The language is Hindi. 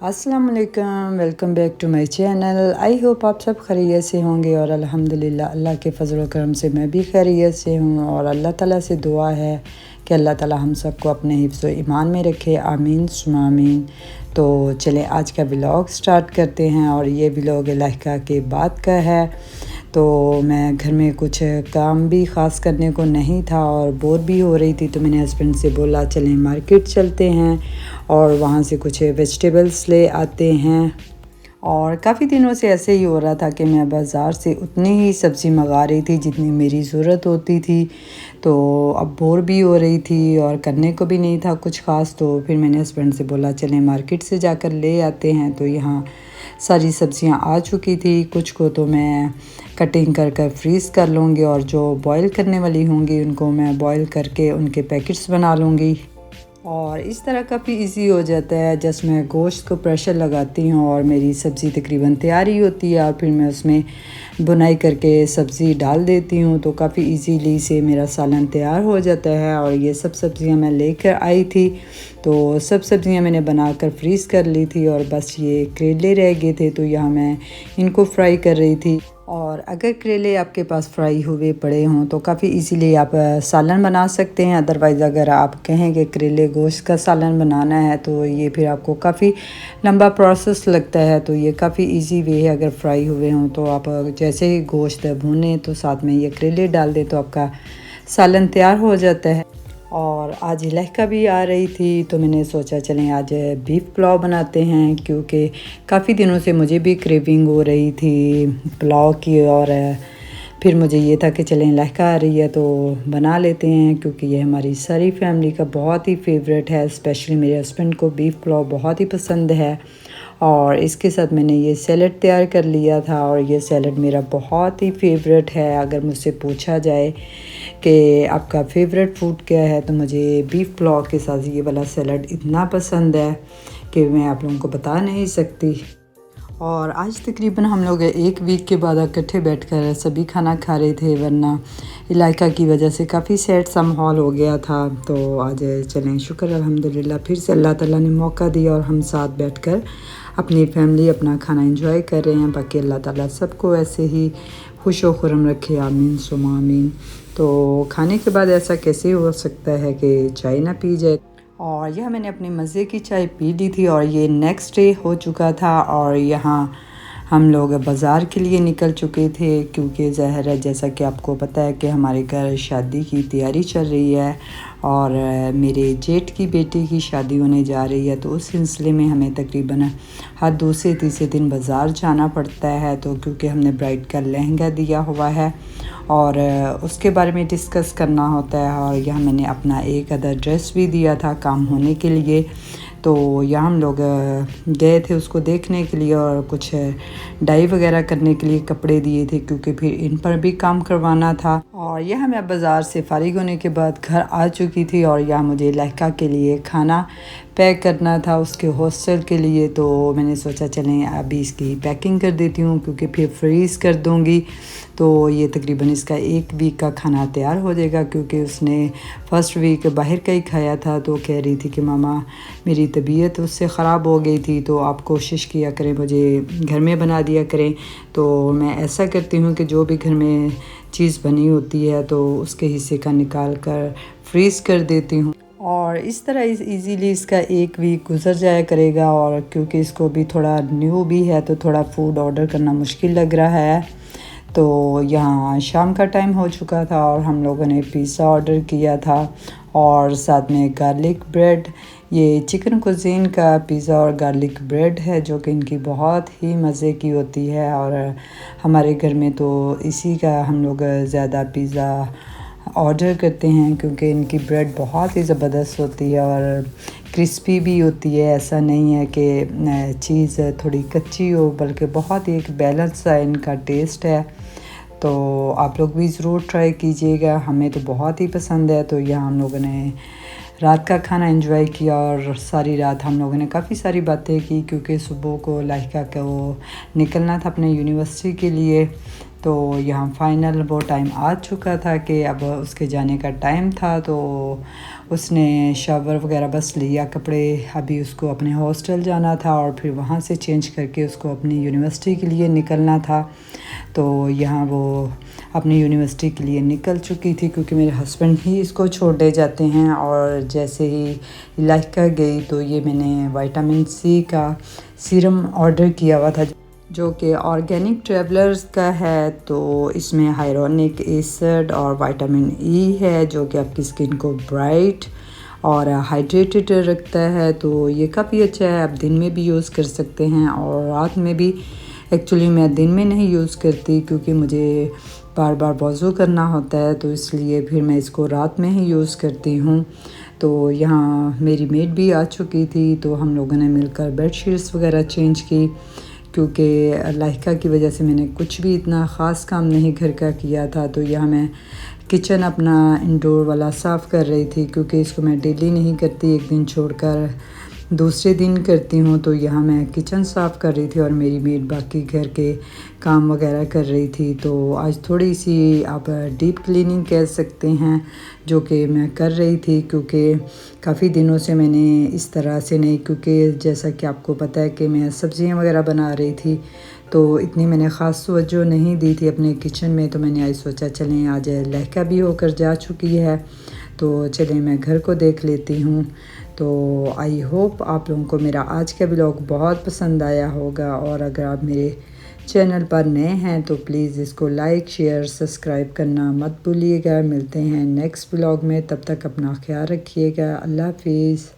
अस्सलाम वालेकुम, welcome back to my channel. I hope आप सब खैरियत से होंगे और अल्हम्दुलिल्लाह अल्लाह के फजल व करम से मैं भी खैरियत से हूँ। और अल्लाह ताला से दुआ है कि अल्लाह ताला हम सबको अपने हिफ्ज़ व ईमान में रखे, आमीन सुम्मा आमीन। तो चलें आज का व्लॉग स्टार्ट करते हैं। और ये व्लॉग इलाका के बाद का है। तो मैं घर में कुछ काम भी ख़ास करने को नहीं था और बोर भी हो रही थी, तो मैंने हस्बैंड से बोला चलें मार्केट चलते हैं और वहाँ से कुछ वेजिटेबल्स ले आते हैं। और काफ़ी दिनों से ऐसे ही हो रहा था कि मैं बाज़ार से उतनी ही सब्ज़ी मंगा रही थी जितनी मेरी ज़रूरत होती थी। तो अब बोर भी हो रही थी और करने को भी नहीं था कुछ ख़ास, तो फिर मैंने हस्बैंड से बोला चलें मार्केट से जाकर ले आते हैं। तो यहाँ सारी सब्ज़ियाँ आ चुकी थी, कुछ को तो मैं कटिंग कर कर फ्रीज़ कर लूँगी और जो बॉईल करने वाली होंगी उनको मैं बॉईल करके उनके पैकेट्स बना लूँगी। और इस तरह काफ़ी इजी हो जाता है। जस्ट मैं गोश्त को प्रेशर लगाती हूँ और मेरी सब्ज़ी तकरीबन तैयार ही होती है और फिर मैं उसमें बुनाई करके सब्ज़ी डाल देती हूँ, तो काफ़ी इजीली से मेरा सालन तैयार हो जाता है। और ये सब सब्ज़ियाँ मैं लेकर आई थी, तो सब सब्ज़ियाँ मैंने बनाकर फ्रीज़ कर ली थी और बस ये करेले रह गए थे, तो यहाँ मैं इनको फ्राई कर रही थी। और अगर करेले आपके पास फ्राई हुए पड़े हों तो काफ़ी इजीली आप सालन बना सकते हैं। अदरवाइज़ अगर आप कहें कि करेले गोश्त का सालन बनाना है तो ये फिर आपको काफ़ी लंबा प्रोसेस लगता है। तो ये काफ़ी इजी वे है, अगर फ्राई हुए हों तो आप जैसे ही गोश्त भूनें तो साथ में ये करेले डाल दें तो आपका सालन तैयार हो जाता है। और आज लहका भी आ रही थी, तो मैंने सोचा चलें आज बीफ पुलाव बनाते हैं, क्योंकि काफ़ी दिनों से मुझे भी क्रेविंग हो रही थी पुलाव की। और फिर मुझे ये था कि चलें लहका आ रही है तो बना लेते हैं, क्योंकि ये हमारी सारी फैमिली का बहुत ही फेवरेट है। स्पेशली मेरे हस्बैंड को बीफ पुलाव बहुत ही पसंद है। और इसके साथ मैंने ये सैलड तैयार कर लिया था और ये सैलड मेरा बहुत ही फेवरेट है। अगर मुझसे पूछा जाए कि आपका फेवरेट फूड क्या है तो मुझे बीफ पुलाव के साथ ये वाला सैलड इतना पसंद है कि मैं आप लोगों को बता नहीं सकती। और आज तकरीबन हम लोग एक वीक के बाद इकट्ठे बैठकर सभी खाना खा रहे थे, वरना इलाका की वजह से काफ़ी सैड सा माहौल हो गया था। तो आज चलें शुक्र अल्हम्दुलिल्लाह फिर से अल्लाह ताला ने मौका दिया और हम साथ बैठकर अपनी फैमिली अपना खाना एंजॉय कर रहे हैं। बाकी अल्लाह ताला सबको ऐसे ही खुश व खुरम रखे, आमीन सुमा आमीन। तो खाने के बाद ऐसा कैसे हो सकता है कि चाय ना पी जाए। और यह मैंने अपने मज़े की चाय पी ली थी और ये नेक्स्ट डे हो चुका था। और यहाँ हम लोग बाज़ार के लिए निकल चुके थे, क्योंकि ज़ाहिर है जैसा कि आपको पता है कि हमारे घर शादी की तैयारी चल रही है और मेरे जेठ की बेटी की शादी होने जा रही है। तो उस सिलसिले में हमें तकरीबन हर दूसरे तीसरे दिन बाज़ार जाना पड़ता है। तो क्योंकि हमने ब्राइड का लहंगा दिया हुआ है और उसके बारे में डिस्कस करना होता है। और यहाँ मैंने अपना एक अदर ड्रेस भी दिया था काम होने के लिए, तो यहाँ हम लोग गए थे उसको देखने के लिए और कुछ डाई वगैरह करने के लिए कपड़े दिए थे, क्योंकि फिर इन पर भी काम करवाना था। और यहाँ मैं बाज़ार से फ़ारिग होने के बाद घर आ चुकी थी और यहाँ मुझे लहका के लिए खाना पैक करना था उसके हॉस्टल के लिए। तो मैंने सोचा चलें अभी इसकी पैकिंग कर देती हूँ, क्योंकि फिर फ्रीज़ कर दूँगी तो ये तकरीबन इसका एक वीक का खाना तैयार हो जाएगा। क्योंकि उसने फ़र्स्ट वीक बाहर का ही खाया था, तो कह रही थी कि मामा मेरी तबीयत उससे ख़राब हो गई थी, तो आप कोशिश किया करें मुझे घर में बना दिया करें। तो मैं ऐसा करती हूँ कि जो भी घर में चीज़ बनी होती है तो उसके हिस्से का निकाल कर फ्रीज़ कर देती हूँ। और इस तरह इजीली इसका एक वीक गुजर जाया करेगा। और क्योंकि इसको भी थोड़ा न्यू भी है तो थोड़ा फूड ऑर्डर करना मुश्किल लग रहा है। तो यहाँ शाम का टाइम हो चुका था और हम लोगों ने पिज़्ज़ा ऑर्डर किया था और साथ में गार्लिक ब्रेड। ये चिकन कुज़ीन का पिज़्ज़ा और गार्लिक ब्रेड है जो कि इनकी बहुत ही मज़े की होती है। और हमारे घर में तो इसी का हम लोग ज़्यादा पिज़्ज़ा ऑर्डर करते हैं, क्योंकि इनकी ब्रेड बहुत ही ज़बरदस्त होती है और क्रिस्पी भी होती है। ऐसा नहीं है कि चीज़ थोड़ी कच्ची हो, बल्कि बहुत ही एक बैलेंस सा इनका टेस्ट है। तो आप लोग भी ज़रूर ट्राई कीजिएगा, हमें तो बहुत ही पसंद है। तो यहाँ हम लोगों ने रात का खाना एंजॉय किया और सारी रात हम लोगों ने काफ़ी सारी बातें की, क्योंकि सुबह को लाइका को निकलना था अपने यूनिवर्सिटी के लिए। तो यहाँ फ़ाइनल वो टाइम आ चुका था कि अब उसके जाने का टाइम था। तो उसने शावर वगैरह बस लिया, कपड़े, अभी उसको अपने हॉस्टल जाना था और फिर वहाँ से चेंज करके उसको अपनी यूनिवर्सिटी के लिए निकलना था। तो यहाँ वो अपनी यूनिवर्सिटी के लिए निकल चुकी थी क्योंकि मेरे हस्बैंड ही इसको छोड़ने जाते हैं। और जैसे ही इलाका गई तो ये मैंने विटामिन सी का सीरम ऑर्डर किया हुआ था जो कि ऑर्गेनिक ट्रैवलर्स का है। तो इसमें हाइलोरोनिक एसिड और विटामिन ई है जो कि आपकी स्किन को ब्राइट और हाइड्रेटेड रखता है। तो ये काफ़ी अच्छा है, आप दिन में भी यूज़ कर सकते हैं और रात में भी। एक्चुअली मैं दिन में नहीं यूज़ करती क्योंकि मुझे बार बार वज़ू करना होता है, तो इसलिए फिर मैं इसको रात में ही यूज़ करती हूँ। तो यहाँ मेरी मेड भी आ चुकी थी, तो हम लोगों ने मिलकर बेडशीट्स वगैरह चेंज की क्योंकि लाइका की वजह से मैंने कुछ भी इतना ख़ास काम नहीं घर का किया था। तो यहाँ मैं किचन अपना इंडोर वाला साफ़ कर रही थी क्योंकि इसको मैं डेली नहीं करती, एक दिन छोड़कर दूसरे दिन करती हूँ। तो यहाँ मैं किचन साफ़ कर रही थी और मेरी मेड बाकी घर के काम वगैरह कर रही थी। तो आज थोड़ी सी आप डीप क्लीनिंग कह सकते हैं जो कि मैं कर रही थी क्योंकि काफ़ी दिनों से मैंने इस तरह से नहीं, क्योंकि जैसा कि आपको पता है कि मैं सब्ज़ियाँ वगैरह बना रही थी तो इतनी मैंने ख़ास तवज्जो नहीं दी थी अपने किचन में। तो मैंने आज सोचा चलें, आज लहका भी होकर जा चुकी है तो चलें मैं घर को देख लेती हूँ। तो आई होप आप लोगों को मेरा आज का व्लॉग बहुत पसंद आया होगा और अगर आप मेरे चैनल पर नए हैं तो प्लीज़ इसको लाइक, शेयर, सब्सक्राइब करना मत भूलिएगा। मिलते हैं नेक्स्ट व्लॉग में, तब तक अपना ख्याल रखिएगा। अल्लाह हाफिज़।